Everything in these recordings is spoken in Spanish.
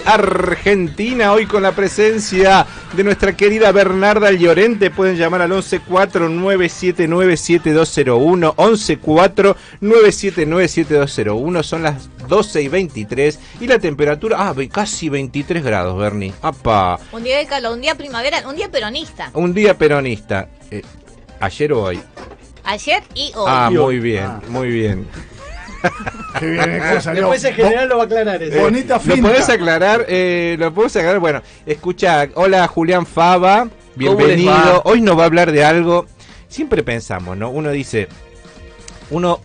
Argentina, hoy con la presencia de nuestra querida Bernarda Llorente. Pueden llamar al 1149797201, 1149797201. Son las 12:23 y la temperatura, casi 23 grados, Bernie. ¡Apa! Un día de calor, un día primaveral, un día peronista. Un día peronista. ¿Ayer o hoy? Ayer y hoy. Muy bien, muy bien. Qué bien, cosa, después el general lo va a aclarar eso. Bonita finta. ¿Lo podés aclarar? Bueno, escucha, hola Julián Fava, bienvenido. Hoy nos va a hablar de algo. Siempre pensamos, ¿no? Uno dice, uno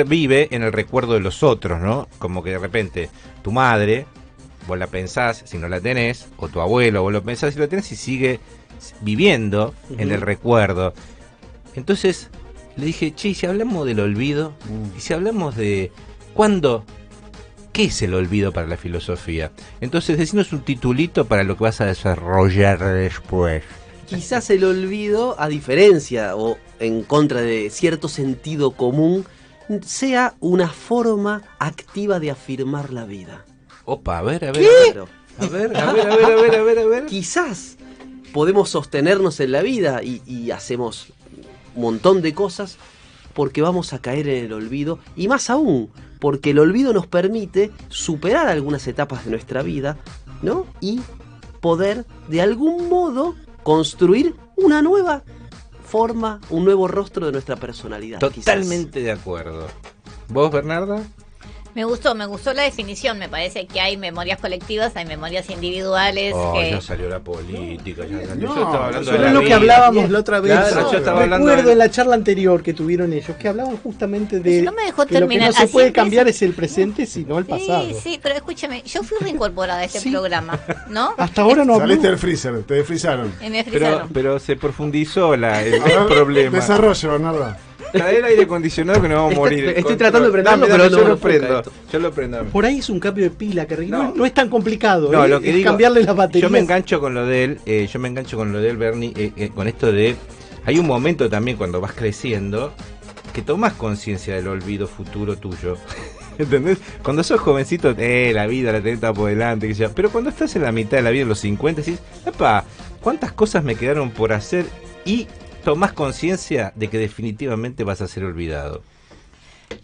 vive en el recuerdo de los otros, ¿no? Como que de repente tu madre, vos la pensás si no la tenés, o tu abuelo, vos lo pensás si lo tenés y sigue viviendo en el recuerdo. Entonces le dije, che, si hablamos del olvido, y si hablamos de ¿qué es el olvido para la filosofía? Entonces, decinos un titulito para lo que vas a desarrollar después. Quizás el olvido, a diferencia o en contra de cierto sentido común, sea una forma activa de afirmar la vida. Opa, a ver. Claro. A ver. Quizás podemos sostenernos en la vida y hacemos un montón de cosas porque vamos a caer en el olvido, y más aún porque el olvido nos permite superar algunas etapas de nuestra vida, ¿no? Y poder de algún modo construir una nueva forma, un nuevo rostro de nuestra personalidad. Totalmente quizás. De acuerdo. ¿Vos, Bernarda? Me gustó la definición. Me parece que hay memorias colectivas, hay memorias individuales. Ya salió la política, ya salió. No, yo estaba hablando eso de es lo que hablábamos la otra vez. Claro, yo estaba hablando Recuerdo en la charla anterior que tuvieron ellos, que hablaban justamente de no me dejó que lo que terminar. no se puede cambiar es el presente, sino el pasado. Sí, pero escúchame, yo fui reincorporada a este programa, ¿no? Hasta ahora no. Saliste del freezer, te desfrizaron. Me frisaron. Pero se profundizó el problema. Desarrollo, Bernarda. Traer aire acondicionado que nos vamos a morir. Estoy tratando de prenderlo, pero yo lo prendo. Yo lo prendo. Por ahí es un cambio de pila, que no es tan complicado. No, lo que es digo, cambiarle las baterías. Yo me engancho con lo de él, Bernie, con esto de... Hay un momento también cuando vas creciendo que tomas conciencia del olvido futuro tuyo. ¿Entendés? Cuando sos jovencito, la vida la tenés toda por delante, que sea. Pero cuando estás en la mitad de la vida, en los 50, decís, ¡epa! ¿Cuántas cosas me quedaron por hacer? Y tomás conciencia de que definitivamente vas a ser olvidado.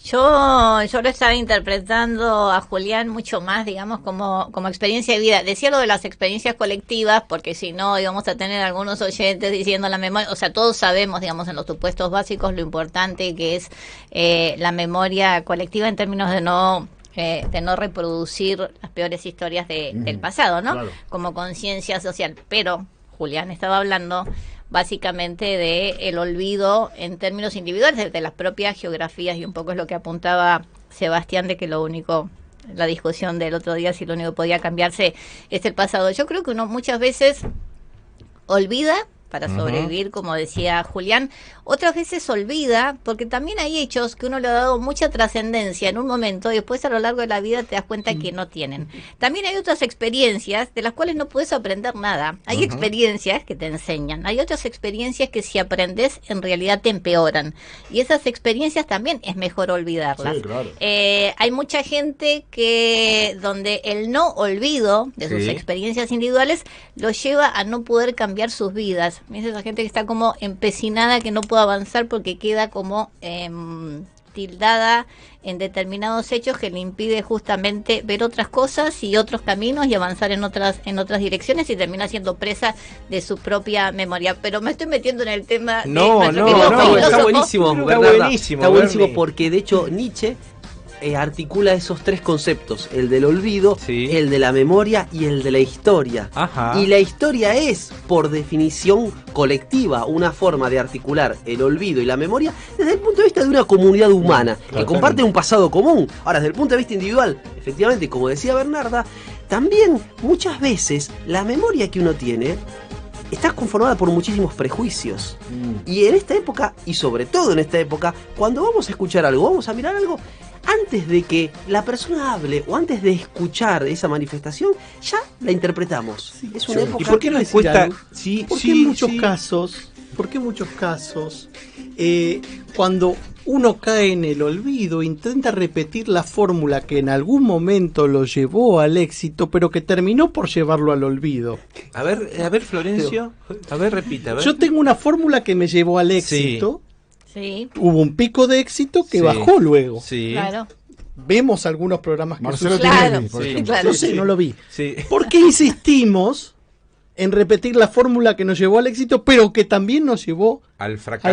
Yo lo estaba interpretando a Julián mucho más, digamos, como experiencia de vida. Decía lo de las experiencias colectivas, porque si no íbamos a tener algunos oyentes diciendo la memoria. O sea, todos sabemos, digamos, en los supuestos básicos lo importante que es la memoria colectiva en términos de no reproducir las peores historias del pasado, ¿no? Claro. Como conciencia social. Pero Julián estaba hablando básicamente de el olvido en términos individuales, de las propias geografías, y un poco es lo que apuntaba Sebastián, de que la discusión del otro día, si lo único que podía cambiarse es el pasado. Yo creo que uno muchas veces olvida para sobrevivir, como decía Julián. Otras veces olvida, porque también hay hechos que uno le ha dado mucha trascendencia en un momento y después a lo largo de la vida te das cuenta que no tienen. También hay otras experiencias de las cuales no puedes aprender nada. Hay experiencias que te enseñan, hay otras experiencias que si aprendes en realidad te empeoran. Y esas experiencias también es mejor olvidarlas. Sí, claro. Hay mucha gente donde el no olvido de sus experiencias individuales lo lleva a no poder cambiar sus vidas. Es esa gente que está como empecinada, que no puede avanzar porque queda como tildada en determinados hechos que le impide justamente ver otras cosas y otros caminos y avanzar en otras direcciones, y termina siendo presa de su propia memoria. Pero me estoy metiendo en el tema está buenísimo, Bernarda, está buenísimo porque de hecho Nietzsche articula esos tres conceptos: el del olvido, el de la memoria y el de la historia. Y la historia es, por definición colectiva, una forma de articular el olvido y la memoria desde el punto de vista de una comunidad humana que comparte un pasado común. Ahora, desde el punto de vista individual, efectivamente, como decía Bernarda, también muchas veces la memoria que uno tiene está conformada por muchísimos prejuicios. Y en esta época, y sobre todo en esta época, cuando vamos a escuchar algo, vamos a mirar algo, antes de que la persona hable o antes de escuchar esa manifestación, ya la interpretamos. Es una época. ¿Y por qué no les cuesta? Porque en muchos casos, cuando uno cae en el olvido, intenta repetir la fórmula que en algún momento lo llevó al éxito, pero que terminó por llevarlo al olvido. A ver, Florencio, repita. Yo tengo una fórmula que me llevó al éxito. Sí. Hubo un pico de éxito que bajó luego. Sí. Claro. Vemos algunos programas que Marcelo Tinelli, por ejemplo. No sé, no lo vi. Sí. ¿Por qué insistimos en repetir la fórmula que nos llevó al éxito, pero que también nos llevó al fracaso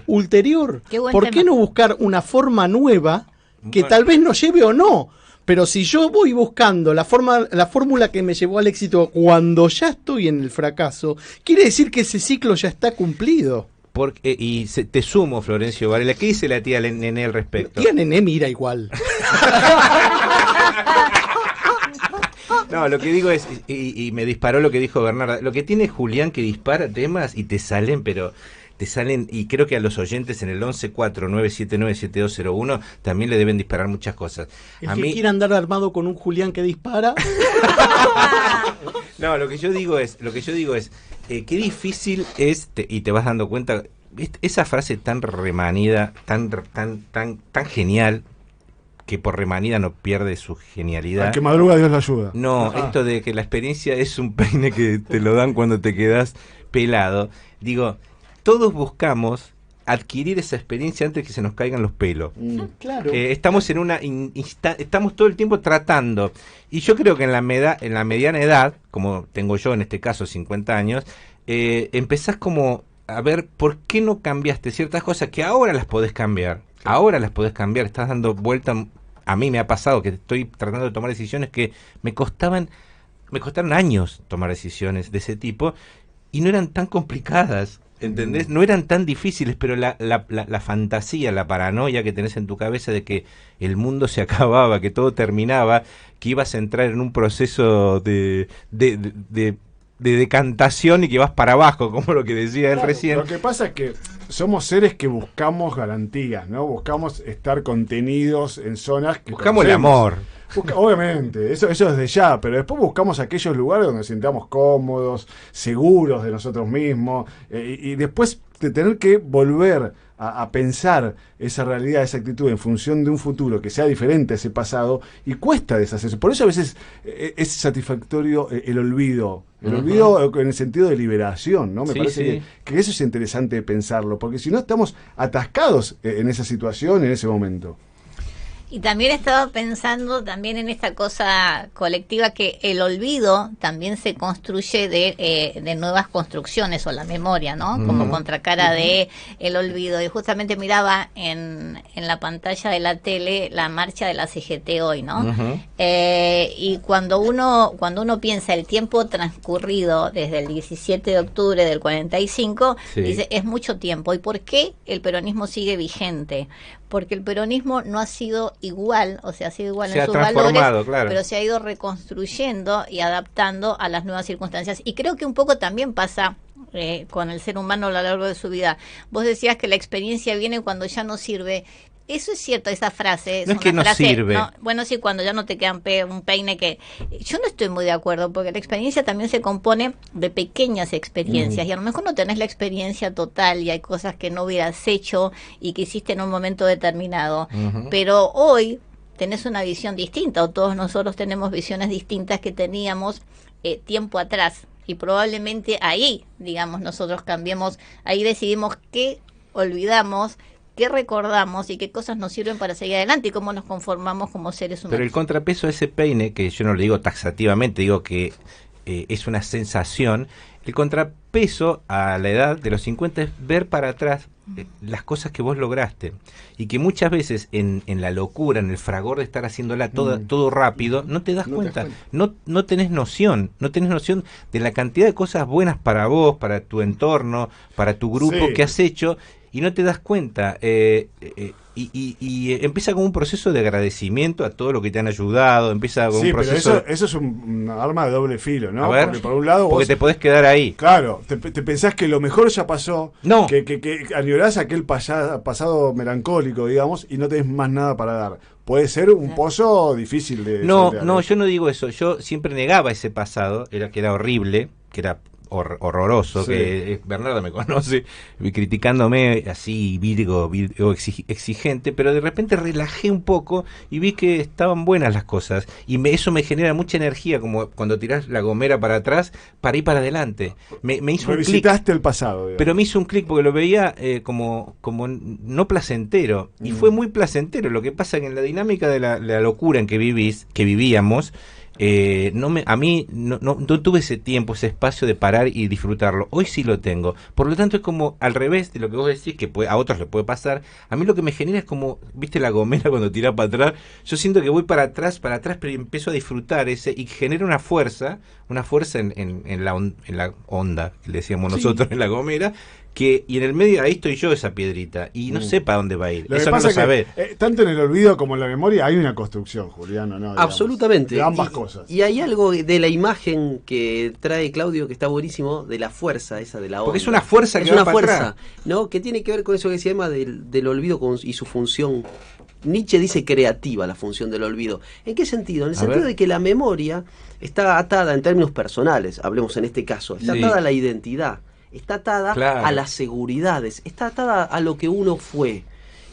ulterior? ¿Por qué no buscar una forma nueva que tal vez nos lleve o no? Pero si yo voy buscando la fórmula que me llevó al éxito cuando ya estoy en el fracaso, quiere decir que ese ciclo ya está cumplido. Te sumo, Florencio Varela. ¿Qué dice la tía Nené al respecto? Tía Nené mira igual. No, lo que digo es, y me disparó lo que dijo Bernarda, lo que tiene Julián que dispara temas y te salen, y creo que a los oyentes en el 1149797201 también le deben disparar muchas cosas. El que quiera andar armado con un Julián que dispara. No, lo que yo digo es, qué difícil es, y te vas dando cuenta, esa frase tan remanida, tan genial, que por remanida no pierde su genialidad. Al que madruga Dios la ayuda. No, esto de que la experiencia es un peine que te lo dan cuando te quedas pelado. Digo, todos buscamos adquirir esa experiencia antes que se nos caigan los pelos. Claro. Estamos en estamos todo el tiempo tratando, y yo creo que en la mediana edad, como tengo yo en este caso 50 años, empezás como a ver por qué no cambiaste ciertas cosas que ahora las podés cambiar. Ahora las podés cambiar, estás dando vuelta. A mí me ha pasado que estoy tratando de tomar decisiones que me costaron años tomar decisiones de ese tipo y no eran tan complicadas, ¿entendés? No eran tan difíciles, pero la fantasía, la paranoia que tenés en tu cabeza de que el mundo se acababa, que todo terminaba, que ibas a entrar en un proceso de decantación y que vas para abajo, como lo que decía él recién. Lo que pasa es que somos seres que buscamos garantías, ¿no? Buscamos estar contenidos en zonas que buscamos conocemos. El amor. Obviamente, eso desde ya, pero después buscamos aquellos lugares donde nos sintamos cómodos, seguros de nosotros mismos, y después de tener que volver a pensar esa realidad, esa actitud en función de un futuro que sea diferente a ese pasado, y cuesta deshacerse. Por eso a veces es satisfactorio el olvido. El olvido en el sentido de liberación, ¿no? Me parece que eso es interesante pensarlo, porque si no estamos atascados en esa situación, en ese momento. Y también estaba pensando también en esta cosa colectiva que el olvido también se construye de nuevas construcciones, o la memoria, ¿no? Como contracara de el olvido. Y justamente miraba en la pantalla de la tele la marcha de la CGT hoy, ¿no? Y cuando uno piensa el tiempo transcurrido desde el 17 de octubre del 45, dice, es mucho tiempo. ¿Y por qué el peronismo sigue vigente? Porque el peronismo no ha sido igual, o sea, ha sido igual en sus valores, claro, pero se ha ido reconstruyendo y adaptando a las nuevas circunstancias. Y creo que un poco también pasa con el ser humano a lo largo de su vida. Vos decías que la experiencia viene cuando ya no sirve. Eso es cierto, esa frase. No es que no sirve. No, bueno, sí, cuando ya no te quedan un peine que... Yo no estoy muy de acuerdo, porque la experiencia también se compone de pequeñas experiencias, y a lo mejor no tenés la experiencia total, y hay cosas que no hubieras hecho y que hiciste en un momento determinado. Pero hoy tenés una visión distinta, o todos nosotros tenemos visiones distintas que teníamos tiempo atrás. Y probablemente ahí, digamos, nosotros cambiemos, ahí decidimos qué olvidamos, qué recordamos y qué cosas nos sirven para seguir adelante y cómo nos conformamos como seres humanos. Pero el contrapeso a ese peine, que yo no lo digo taxativamente, digo que es una sensación, el contrapeso a la edad de los 50 es ver para atrás las cosas que vos lograste, y que muchas veces en la locura, en el fragor de estar haciéndola todo rápido, no te das cuenta, no tenés noción de la cantidad de cosas buenas para vos, para tu entorno, para tu grupo que has hecho, y no te das cuenta, y empieza como un proceso de agradecimiento a todo lo que te han ayudado, empieza como un proceso... pero eso es un arma de doble filo, ¿no? A ver, porque por un lado porque vos, te podés quedar ahí. Claro, te pensás que lo mejor ya pasó, no, que añorás aquel pasado melancólico, digamos, y no tenés más nada para dar. Puede ser un pozo difícil de... No, yo no digo eso, yo siempre negaba ese pasado, que era horrible, que era horroroso, que Bernarda me conoce, criticándome así, Virgo exigente, pero de repente relajé un poco y vi que estaban buenas las cosas, y eso me genera mucha energía, como cuando tirás la gomera para atrás, para ir para adelante. Me hizo un clic. Revisitaste el pasado, digamos. Pero me hizo un clic porque lo veía como no placentero, y fue muy placentero. Lo que pasa que en la dinámica de la locura en que vivíamos, a mí no tuve ese tiempo, ese espacio de parar y disfrutarlo. Hoy sí lo tengo. Por lo tanto es como al revés de lo que vos decís, que a otros les puede pasar. A mí lo que me genera es como, viste la gomera cuando tirás para atrás, yo siento que voy para atrás, pero empiezo a disfrutar y genera una fuerza en la onda, que le decíamos nosotros en la gomera, y en el medio ahí estoy yo, esa piedrita, y no sé para dónde va a ir. Eso no lo sabés. Tanto en el olvido como en la memoria hay una construcción, Juliano, ¿no? Digamos, absolutamente. De ambas cosas. Y hay algo de la imagen que trae Claudio que está buenísimo, de la fuerza esa de la onda. Porque es una fuerza que es va una para fuerza, atrás, ¿no? Que tiene que ver con eso que se llama del olvido y su función. Nietzsche dice creativa la función del olvido. ¿En qué sentido? En el sentido de que la memoria está atada en términos personales, hablemos en este caso, está atada a la identidad, está atada a las seguridades, está atada a lo que uno fue.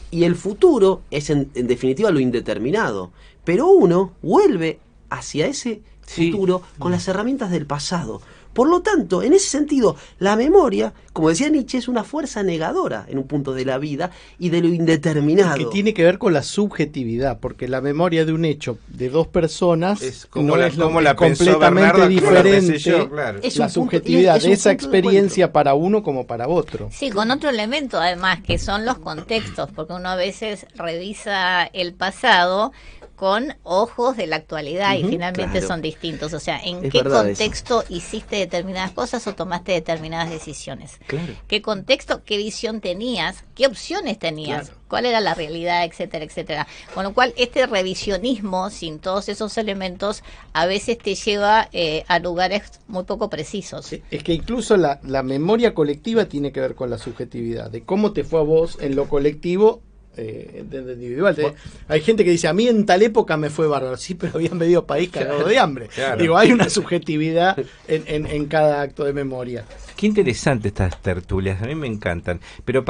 Y el futuro es en definitiva lo indeterminado. Pero uno vuelve hacia ese futuro con las herramientas del pasado. Por lo tanto, en ese sentido, la memoria, como decía Nietzsche, es una fuerza negadora en un punto de la vida y de lo indeterminado. Que tiene que ver con la subjetividad, porque la memoria de un hecho de dos personas es como no es completamente Bernarda, diferente yo, claro. La subjetividad de esa experiencia para uno como para otro. Sí, con otro elemento además, que son los contextos, porque uno a veces revisa el pasado con ojos de la actualidad y finalmente son distintos. O sea, ¿en qué contexto hiciste determinadas cosas o tomaste determinadas decisiones? Claro. ¿Qué contexto, qué visión tenías, qué opciones tenías? Claro. ¿Cuál era la realidad, etcétera, etcétera? Con lo cual, este revisionismo, sin todos esos elementos, a veces te lleva a lugares muy poco precisos. Es que incluso la memoria colectiva tiene que ver con la subjetividad, de cómo te fue a vos en lo colectivo. Individual. Hay gente que dice, a mí en tal época me fue bárbaro. Sí, pero habían medio país cagado de hambre. Claro. Digo, hay una subjetividad en cada acto de memoria. Qué interesante estas tertulias, a mí me encantan. Pero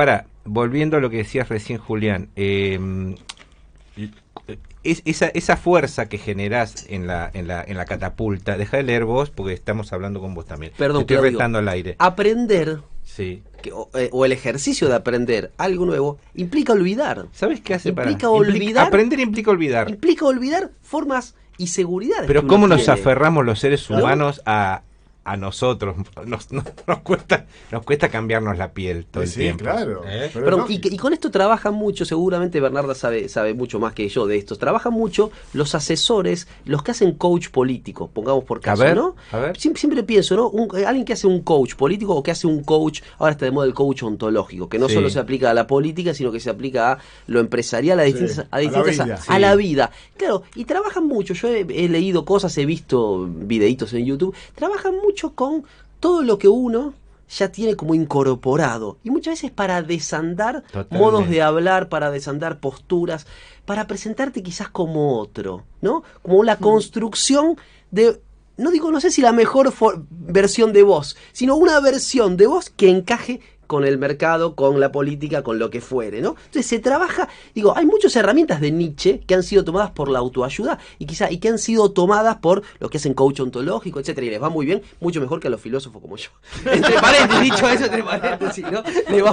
volviendo a lo que decías recién, Julián, esa fuerza que generás en la catapulta, deja de leer vos porque estamos hablando con vos también. Perdón, te estoy retando al aire. Aprender. Sí. O el ejercicio de aprender algo nuevo implica olvidar. ¿Sabes qué hace olvidar? Aprender implica olvidar. Implica olvidar formas y seguridades. Pero ¿cómo nos aferramos los seres humanos a nosotros? Nos cuesta cambiarnos la piel todo el tiempo. Claro. Pero y con esto trabajan mucho, seguramente Bernarda sabe mucho más que yo de esto. Trabajan mucho los asesores, los que hacen coach político, pongamos por caso, ¿no? A ver. Siempre pienso, ¿no? Alguien que hace un coach político o que hace un coach, ahora está de moda el coach ontológico, que no solo se aplica a la política, sino que se aplica a lo empresarial, a la vida. Claro, y trabajan mucho. Yo he leído cosas, he visto videitos en YouTube. Trabajan mucho con todo lo que uno ya tiene como incorporado y muchas veces para desandar modos de hablar, para desandar posturas, para presentarte quizás como otro, ¿no? Como la construcción de, no sé si la mejor versión de vos, sino una versión de vos que encaje con el mercado, con la política, con lo que fuere, ¿no? Entonces se trabaja, hay muchas herramientas de Nietzsche que han sido tomadas por la autoayuda y que han sido tomadas por los que hacen coach ontológico, etcétera, y les va muy bien, mucho mejor que a los filósofos como yo. Entre paréntesis, dicho eso, entre paréntesis, ¿no? Les va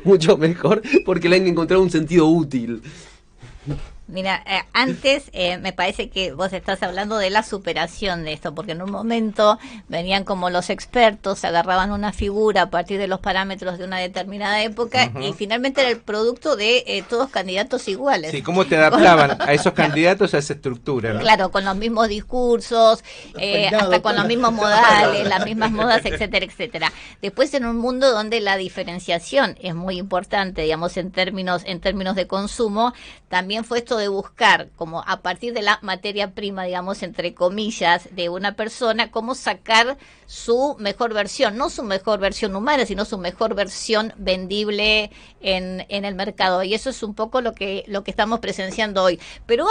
mucho mejor porque le han encontrado un sentido útil. Mira, antes me parece que vos estás hablando de la superación de esto, porque en un momento venían como los expertos, agarraban una figura a partir de los parámetros de una determinada época y finalmente era el producto de todos candidatos iguales. Sí, ¿cómo te adaptaban a esos candidatos a esa estructura, ¿no? Claro, con los mismos discursos, hasta con los mismos modales, las mismas modas, etcétera, etcétera. Después en un mundo donde la diferenciación es muy importante, digamos, en términos de consumo, también fue esto de buscar, como a partir de la materia prima, digamos, entre comillas, de una persona, cómo sacar su mejor versión, no su mejor versión humana, sino su mejor versión vendible en el mercado. Y eso es un poco lo que estamos presenciando hoy. Pero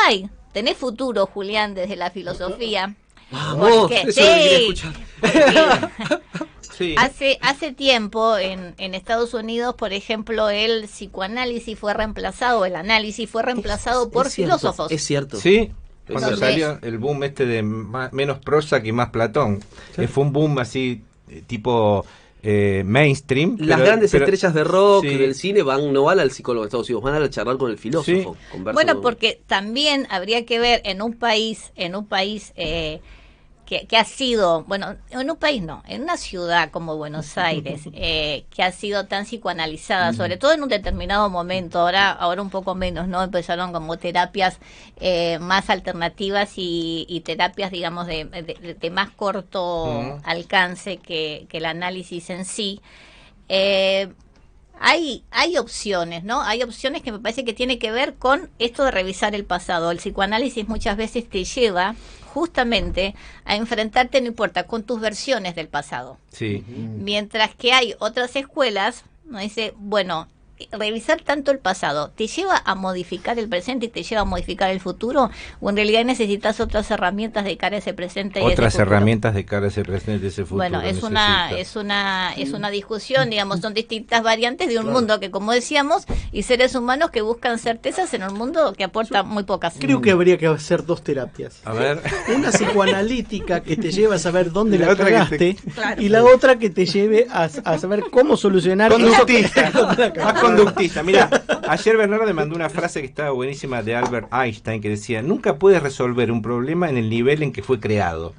tenés futuro, Julián, desde la filosofía. Vamos, eso lo quería escuchar. Sí. Hace tiempo en Estados Unidos, por ejemplo, el psicoanálisis fue reemplazado, el análisis fue reemplazado por filósofos. Es cierto. Sí. Cuando salió el boom de menos Prozac y más Platón, fue un boom así tipo mainstream. Las grandes estrellas de rock y del cine no van al psicólogo de Estados Unidos, van a charlar con el filósofo. Sí. Bueno, porque también habría que ver en un país que ha sido, bueno, en un país no, en una ciudad como Buenos Aires, que ha sido tan psicoanalizada, sobre todo en un determinado momento, ahora un poco menos, ¿no? Empezaron como terapias más alternativas y terapias, digamos, de más corto alcance que el análisis en sí. Hay opciones, ¿no? Hay opciones que me parece que tiene que ver con esto de revisar el pasado. El psicoanálisis muchas veces te lleva justamente a enfrentarte, no importa, con tus versiones del pasado. Sí. Mientras que hay otras escuelas, ¿no? Dice, bueno, revisar tanto el pasado, ¿te lleva a modificar el presente y te lleva a modificar el futuro? ¿O en realidad necesitas otras herramientas de cara a ese presente y otras ese futuro? herramientas de cara a ese presente y ese futuro? Bueno, es una discusión, digamos, son distintas variantes de un mundo que, como decíamos, y seres humanos que buscan certezas en un mundo que aporta muy pocas. Creo que habría que hacer dos terapias. A ver. Una psicoanalítica que te lleva a saber dónde la cagaste, y la otra que te lleve a saber cómo solucionar. Conductista. Mira, ayer Bernardo me mandó una frase que estaba buenísima de Albert Einstein que decía: nunca puedes resolver un problema en el nivel en que fue creado.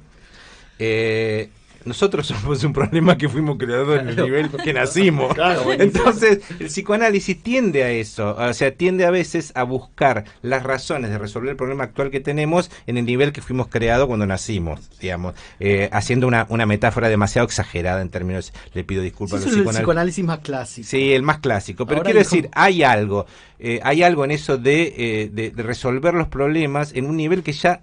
Nosotros somos un problema que fuimos creados en el nivel que nacimos. Claro, entonces, el psicoanálisis tiende a eso, o sea, tiende a veces a buscar las razones de resolver el problema actual que tenemos en el nivel que fuimos creados cuando nacimos, digamos, haciendo una metáfora demasiado exagerada en términos, le pido disculpas a los psicoanálisis. El psicoanálisis más clásico. Sí, el más clásico, pero quiero decir, hay algo en eso de resolver los problemas en un nivel que ya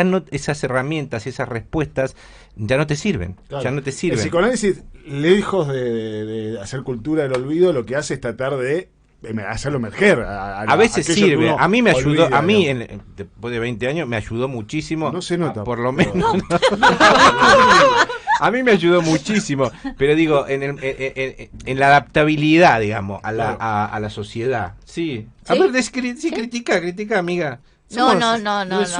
no, esas herramientas y esas respuestas ya no te sirven. Claro. Ya no te sirven. El psicoanálisis, lejos de hacer cultura del olvido, lo que hace es tratar de hacerlo emerger. A veces sirve. A mí me ayudó, después de 20 años, me ayudó muchísimo. No se nota. Por lo menos. No. A mí me ayudó muchísimo. Pero digo, en la adaptabilidad, digamos, a la sociedad. Sí. A ver, critica, amiga. No.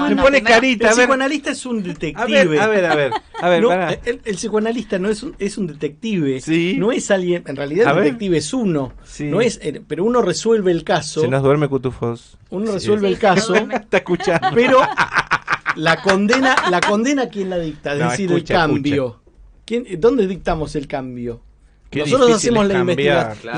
Me pone carita. El psicoanalista es un detective. A ver. No, el psicoanalista no es un detective. ¿Sí? No es alguien. En realidad, el detective es uno. Sí. No es, pero uno resuelve el caso. Se nos duerme Cutufos. Uno resuelve el caso. Está escuchando. Pero la condena, ¿quién la dicta? Es decir, el cambio. ¿Dónde dictamos el cambio? Nosotros hacemos la investigación,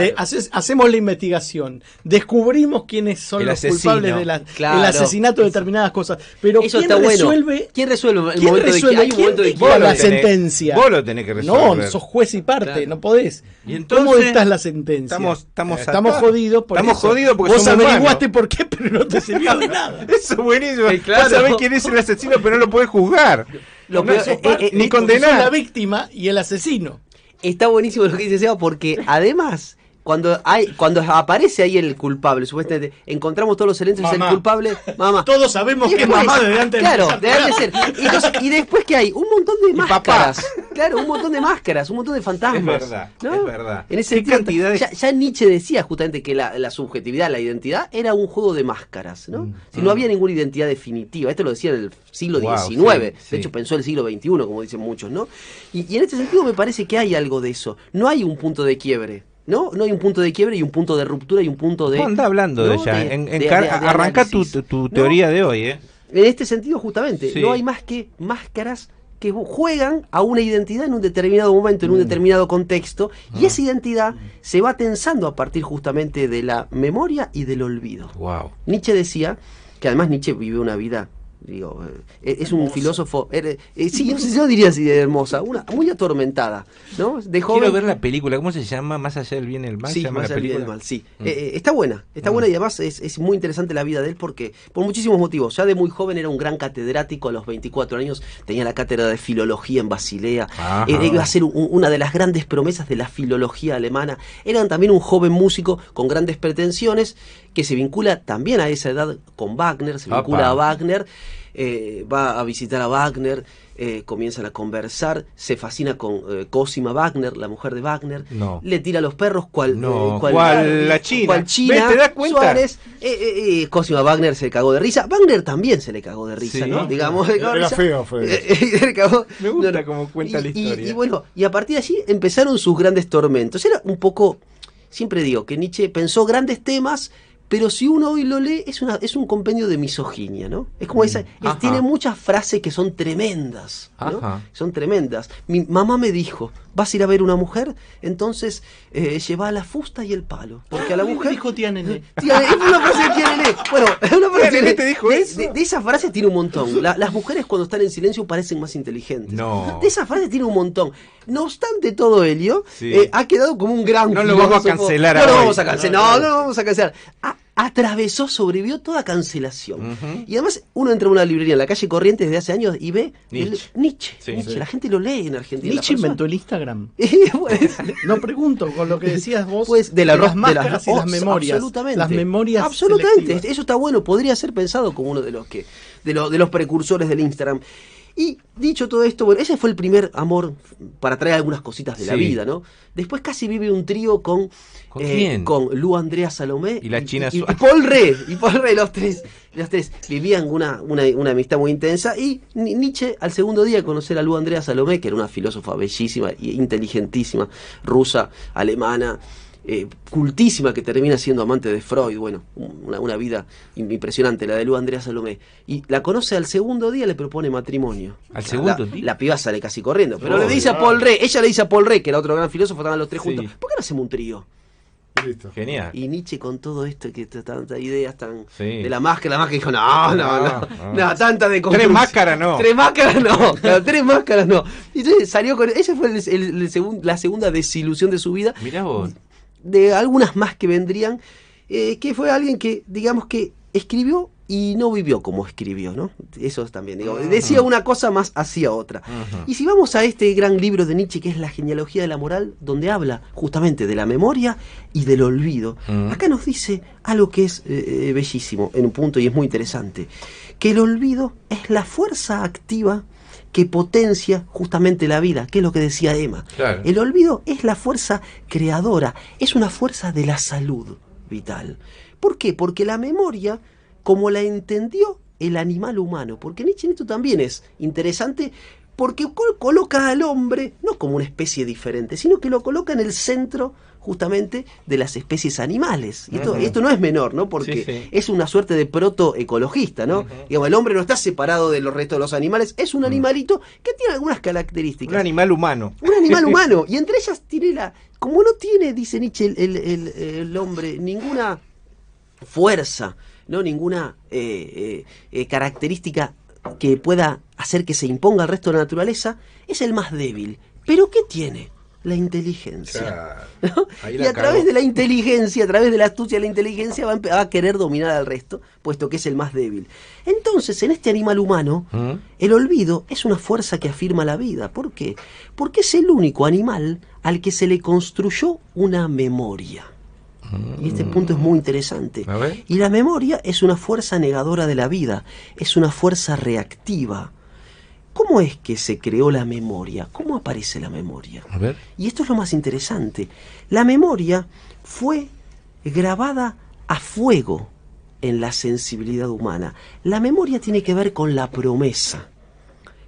hacemos la investigación, descubrimos quiénes son los culpables del asesinato de determinadas cosas, pero eso ¿quién resuelve? ¿Quién resuelve el momento de hay un momento de la sentencia? Vos lo tenés que resolver. No, sos juez y parte, no podés. ¿Y entonces, cómo dictás la sentencia? Estamos jodidos porque vos averiguaste por qué, pero no te sirvió de nada. Eso es buenísimo. Vos sabés quién es el asesino, pero no lo podés juzgar. Ni condenar. Sos la víctima y el asesino. Está buenísimo lo que dice Seba, porque además cuando aparece ahí el culpable, supuestamente encontramos todos los elementos del culpable, mamá. Todos sabemos que es mamá desde antes. Claro, de ser. Y después que hay un montón de máscaras. Claro, un montón de máscaras, un montón de fantasmas. Es verdad, ¿no? es verdad. En ese sentido, ya Nietzsche decía justamente que la subjetividad, la identidad, era un juego de máscaras, ¿no? Si no había ninguna identidad definitiva. Esto lo decía en el siglo XIX. De hecho, pensó el siglo XXI, como dicen muchos, ¿no? Y en este sentido me parece que hay algo de eso. No hay un punto de quiebre. No hay un punto de quiebre y un punto de ruptura y un punto de... No, anda hablando de ella. Arranca tu teoría de hoy, ¿eh? En este sentido, justamente, no hay más que máscaras que juegan a una identidad en un determinado momento, en un determinado contexto, y esa identidad se va tensando a partir justamente de la memoria y del olvido. Wow. Nietzsche decía, que además Nietzsche vivió una vida... Digo, es un filósofo, sí, no sé si yo diría así de hermosa, muy atormentada, ¿no? De joven. Quiero ver la película, ¿cómo se llama? Más allá del bien y el mal. Sí, más allá del bien y el mal, sí. Está buena y además es muy interesante la vida de él porque, por muchísimos motivos, ya de muy joven era un gran catedrático, a los 24 años tenía la cátedra de filología en Basilea, iba a ser una de las grandes promesas de la filología alemana, era también un joven músico con grandes pretensiones que se vincula también a esa edad con Wagner, se vincula a Wagner. Va a visitar a Wagner, comienzan a conversar, se fascina con Cosima Wagner, la mujer de Wagner, le tira a los perros cual la China. Cual China. ¿Te das cuenta? Suárez, Cosima Wagner se cagó de risa. Wagner también se le cagó de risa, ¿no? Digamos, era feo. Me gusta cómo cuenta la historia. Y bueno, y a partir de allí empezaron sus grandes tormentos. Era un poco, siempre digo que Nietzsche pensó grandes temas, pero si uno hoy lo lee, es un compendio de misoginia, ¿no? Es como tiene muchas frases que son tremendas, ¿no? Son tremendas. Mi mamá me dijo, ¿vas a ir a ver una mujer? Entonces, lleva la fusta y el palo. Porque a la mujer... dijo tía Nené. Es una frase de tía Nené. Bueno, es una frase ¿Tía Nené te dijo eso? De esas frases tiene un montón. Las mujeres cuando están en silencio parecen más inteligentes. No. De esas frases tiene un montón. No obstante todo ello, ha quedado como un gran... No lo vamos a cancelar ahora. No lo vamos a cancelar. No lo vamos a cancelar. Atravesó, sobrevivió toda cancelación. Y además uno entra a una librería en la calle Corrientes desde hace años y ve Nietzsche. La gente lo lee en Argentina. Nietzsche inventó el Instagram. No pregunto, con lo que decías vos, pues, de las máscaras y las memorias. Absolutamente. Las memorias. Absolutamente. Selectivas. Eso está bueno. Podría ser pensado como uno de los precursores del Instagram. Y dicho todo esto, bueno, ese fue el primer amor para traer algunas cositas de la vida, ¿no? Después casi vive un trío con con Lu Andrea Salomé y la China y Paul Ré, los tres vivían una amistad muy intensa. Y Nietzsche, al segundo día de conocer a Lu Andrea Salomé, que era una filósofa bellísima e inteligentísima, rusa, alemana, cultísima, que termina siendo amante de Freud, bueno, una vida impresionante la de Lu Andrea Salomé, y la conoce al segundo día, le propone matrimonio. ¿Al segundo día? La piba sale casi corriendo, pero le dice a Paul Ré, ella le dice a Paul Ré, que era otro gran filósofo, estaban los tres juntos, ¿por qué no hacemos un trío? Listo. Genial. Y Nietzsche, con todo esto, que tantas ideas tan de la máscara dijo, no, tanta de Tres máscaras no. Claro, tres máscaras no. Y entonces salió con... Esa fue la segunda desilusión de su vida. Mirá vos. De algunas más que vendrían, que fue alguien que, digamos, que escribió y no vivió como escribió, ¿no? Eso también, digo, decía una cosa más, hacía otra. Y si vamos a este gran libro de Nietzsche, que es La genealogía de la moral, donde habla justamente de la memoria y del olvido, acá nos dice algo que es bellísimo en un punto y es muy interesante, que el olvido es la fuerza activa que potencia justamente la vida, que es lo que decía Emma. Claro. El olvido es la fuerza creadora, es una fuerza de la salud vital. ¿Por qué? Porque la memoria, como la entendió el animal humano, porque Nietzsche en esto también es interesante, porque coloca al hombre no como una especie diferente, sino que lo coloca en el centro justamente de las especies animales. Y esto no es menor, ¿no? Porque es una suerte de protoecologista, ¿no? Digamos, el hombre no está separado de los restos de los animales, es un animalito que tiene algunas características. Un animal humano. Un animal humano. Y entre ellas tiene como no tiene, dice Nietzsche, el hombre, ninguna fuerza, ¿no? Ninguna característica que pueda hacer que se imponga al resto de la naturaleza, es el más débil. ¿Pero qué tiene? La inteligencia. ¿No? Y a través de la inteligencia, a través de la astucia de la inteligencia, va a querer dominar al resto, puesto que es el más débil. Entonces, en este animal humano, el olvido es una fuerza que afirma la vida. ¿Por qué? Porque es el único animal al que se le construyó una memoria. Y este punto es muy interesante. Y la memoria es una fuerza negadora de la vida, es una fuerza reactiva. ¿Cómo es que se creó la memoria? ¿Cómo aparece la memoria? A ver. Y esto es lo más interesante. La memoria fue grabada a fuego en la sensibilidad humana. La memoria tiene que ver con la promesa.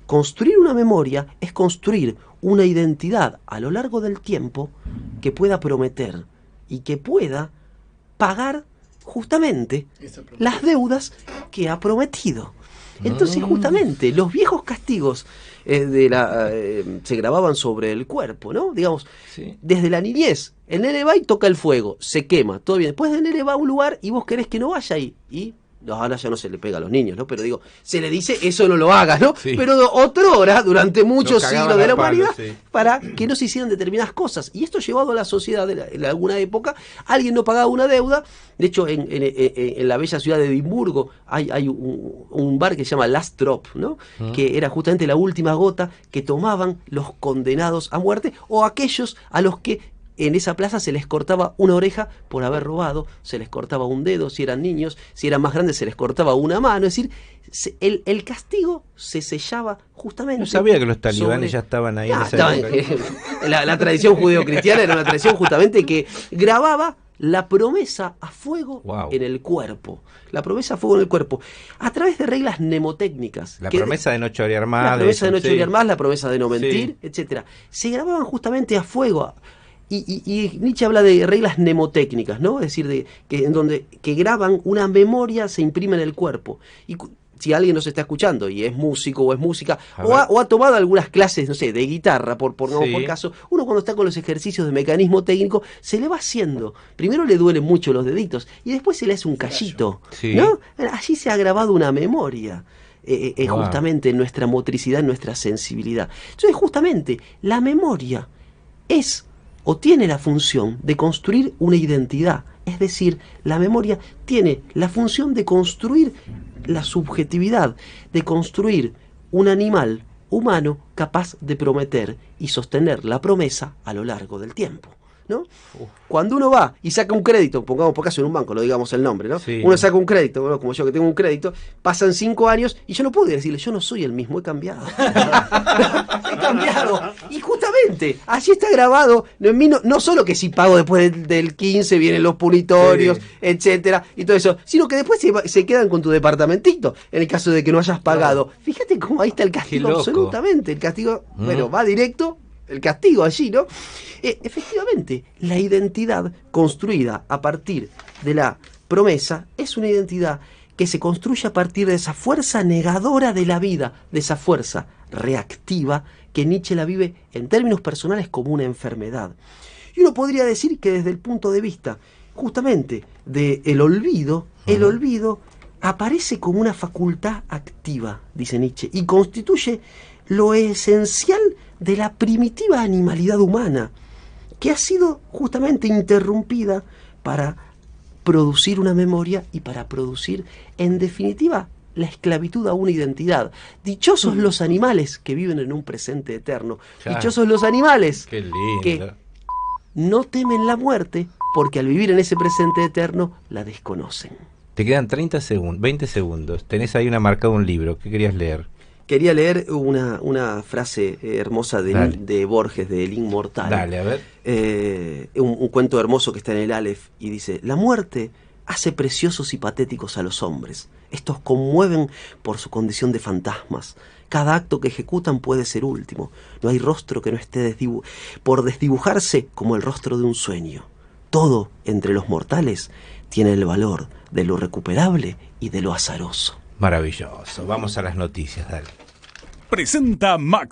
Construir una memoria es construir una identidad a lo largo del tiempo que pueda prometer y que pueda pagar justamente las deudas que ha prometido. Entonces, justamente, los viejos castigos se grababan sobre el cuerpo, ¿no? Digamos, desde la niñez, el nene va y toca el fuego, se quema, todo bien. Después el nene va a un lugar y vos querés que no vaya ahí. Y ahora ya no se le pega a los niños, ¿no? Pero digo, se le dice, eso no lo hagas, ¿no? Sí. Pero otrora, durante muchos siglos de la humanidad, para que no se hicieran determinadas cosas. Y esto llevado a la sociedad en alguna época, alguien no pagaba una deuda. De hecho, en la bella ciudad de Edimburgo hay un bar que se llama Last Drop, ¿no? Que era justamente la última gota que tomaban los condenados a muerte o aquellos a los que en esa plaza se les cortaba una oreja por haber robado, se les cortaba un dedo si eran niños, si eran más grandes se les cortaba una mano. Es decir, el castigo se sellaba justamente. No sabía que los talibanes ya estaban ahí. La tradición judeo-cristiana era una tradición justamente que grababa la promesa a fuego en el cuerpo. La promesa a fuego en el cuerpo. A través de reglas mnemotécnicas. La promesa de no chorear más. La promesa de no chorear más, la promesa de no mentir, etcétera. Se grababan justamente a fuego. Y Nietzsche habla de reglas mnemotécnicas, ¿no? Es decir, que graban una memoria, se imprime en el cuerpo. Y si alguien nos está escuchando y es músico o es música, o ha tomado algunas clases, no sé, de guitarra, por caso, uno cuando está con los ejercicios de mecanismo técnico, se le va haciendo. Primero le duelen mucho los deditos y después se le hace un callito, ¿no? Allí se ha grabado una memoria. Justamente en nuestra motricidad, en nuestra sensibilidad. Entonces, justamente, la memoria es o tiene la función de construir una identidad. Es decir, la memoria tiene la función de construir la subjetividad, de construir un animal humano capaz de prometer y sostener la promesa a lo largo del tiempo, ¿no? Cuando uno va y saca un crédito, pongamos por caso en un banco, no digamos el nombre, ¿no? Uno saca un crédito, bueno, como yo que tengo un crédito, pasan 5 años y yo no puedo decirle, yo no soy el mismo, he cambiado. He cambiado. Y justamente, allí está grabado, no solo que si pago después del 15 vienen los punitorios, etcétera, y todo eso, sino que después se quedan con tu departamentito, en el caso de que no hayas pagado. Fíjate cómo ahí está el castigo, absolutamente. El castigo, bueno, va directo. El castigo allí, ¿no? Efectivamente, la identidad construida a partir de la promesa es una identidad que se construye a partir de esa fuerza negadora de la vida, de esa fuerza reactiva que Nietzsche la vive en términos personales como una enfermedad. Y uno podría decir que desde el punto de vista justamente del olvido, el olvido aparece como una facultad activa, dice Nietzsche, y constituye lo esencial de la primitiva animalidad humana, que ha sido justamente interrumpida para producir una memoria y para producir, en definitiva, la esclavitud a una identidad. Dichosos los animales que viven en un presente eterno. Dichosos los animales que no temen la muerte porque al vivir en ese presente eterno la desconocen. Te quedan 20 segundos. Tenés ahí una marca de un libro. ¿Qué querías leer? Quería leer una frase hermosa de Borges, de El Inmortal. Dale, a ver. Un cuento hermoso que está en el Aleph y dice: la muerte hace preciosos y patéticos a los hombres. Estos conmueven por su condición de fantasmas. Cada acto que ejecutan puede ser último. No hay rostro que no esté por desdibujarse como el rostro de un sueño. Todo entre los mortales tiene el valor de lo recuperable y de lo azaroso. Maravilloso. Vamos a las noticias, dale. Presenta Max.